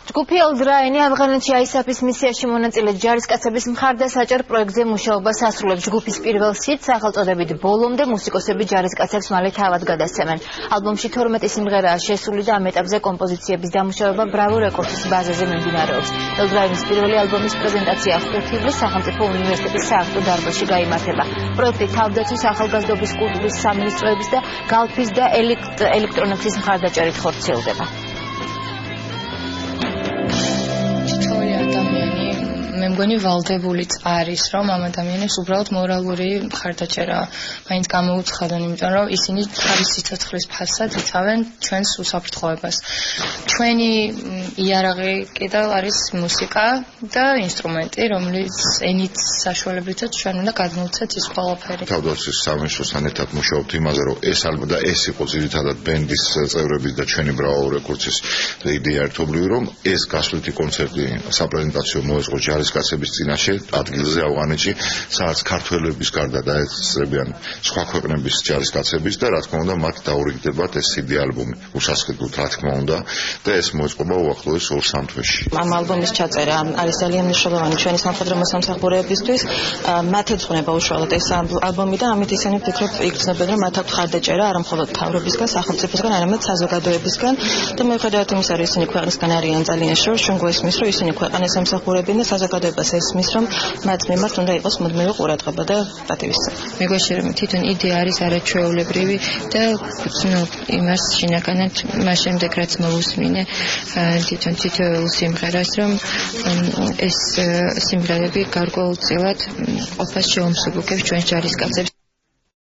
ჯგუფი ელდრაინი ავღანეთში ISAF-ის მისიაში მონაწილე ჯარისკაცების მხარდასაჭერ პროექტზე მუშაობას ასრულებს. ჯგუფის პირველ სიტს სახელწოდებით ბოლომდე მუსიკოსები ჯარისკაცებს მალე თავად გადასცემენ. ალბომში 12 სიმღერაა შესული და ამ ეტაპზე კომპოზიციების დამუშავება Bravo Records-ის ბაზაზე მიმდინარეობს. ელდრაინის პირველი ალბომის პრეზენტაცია 5 ივლისს სახელმწიფო უნივერსიტეტის სააქტო დარბაზში გაიმართება. პროექტი თავდაცვის, ახალგაზრდობის კულტურის სამინისტროების და გალფის და ელექტრონიკის მხარდაჭერით ხორციელდება. მე მგონი ვალდებულიც არის, რომ ამ ადამიანებს უბრალოდ მორალური მხარდაჭერა მაინც გამოუცხადონ, იმიტომ რომ ისინი თავის სიცოცხლის ფასად იცავენ ჩვენს უსაფრთხოებას. ჩვენი იარაღი კიდევ არის მუსიკა და ინსტრუმენტი, რომლის ენით საშუალებითაც ჩვენ უნდა გადმოვცეთ ის ყველაფერი. თავდაცვის სამინისტროსთან ერთად მუშაობთ იმაზე, რომ ეს ალბათ ეს იყო ძირითადად ბენდის წევრების და ჩვენი Bravo Records-ის იდეა ერთობლივი, რომ ეს გასვლითი კონცერტი საპრეზენტაციო მოეწყო ჯარისკაცების წინაშე ადგილზე ავღანეთში, სადაც ქართველების გარდა დაეწრებიან სხვა ქვეყნების ჯარისკაცების და რა თქმა უნდა მათ დაურიგდებათ ეს CD ალბომი უსასყიდლოდ რა თქმა უნდა და ეს მოეწყობა უახლოეს 2-3 თვეში. ამ ალბომის ჩაწერა არის ძალიან მნიშვნელოვანი ჩვენი სამხედრო მოსამსახურეებისთვის. მათ ეძღვნება უშუალოდ ეს ალბომი და ამით ისინი ვფიქრობ იგრძნობენ რომ მათ აქვს ხარდაჭერა არა მხოლოდ მთავრობისგან, სახელმწიფოსგან, არამედ საზოგადოებისგან და მიუხედავად იმისა, რომ ისინი ქვეყნისგან არიან ძალიან შორს, ჩვენ გვესმის, რომ ისინი ქვეყანას ემსახურებიან და საზოგადოებას ესმის, რომ მათ მიმართ უნდა იყოს მუდმივი ყურადღება და პატივისცემა. მეგოჩი რომ თვითონ იდეა არის არაჩვეულებრივი და იმას შინაგანად მას შემდეგ რაც მოვუსმინე თვითონ თითოეულ სიმღერას, რომ ეს სიმღერები გარკვეულწილად ყოფას შეუმსუბუქებს ჩვენს ჯარისკაცებს.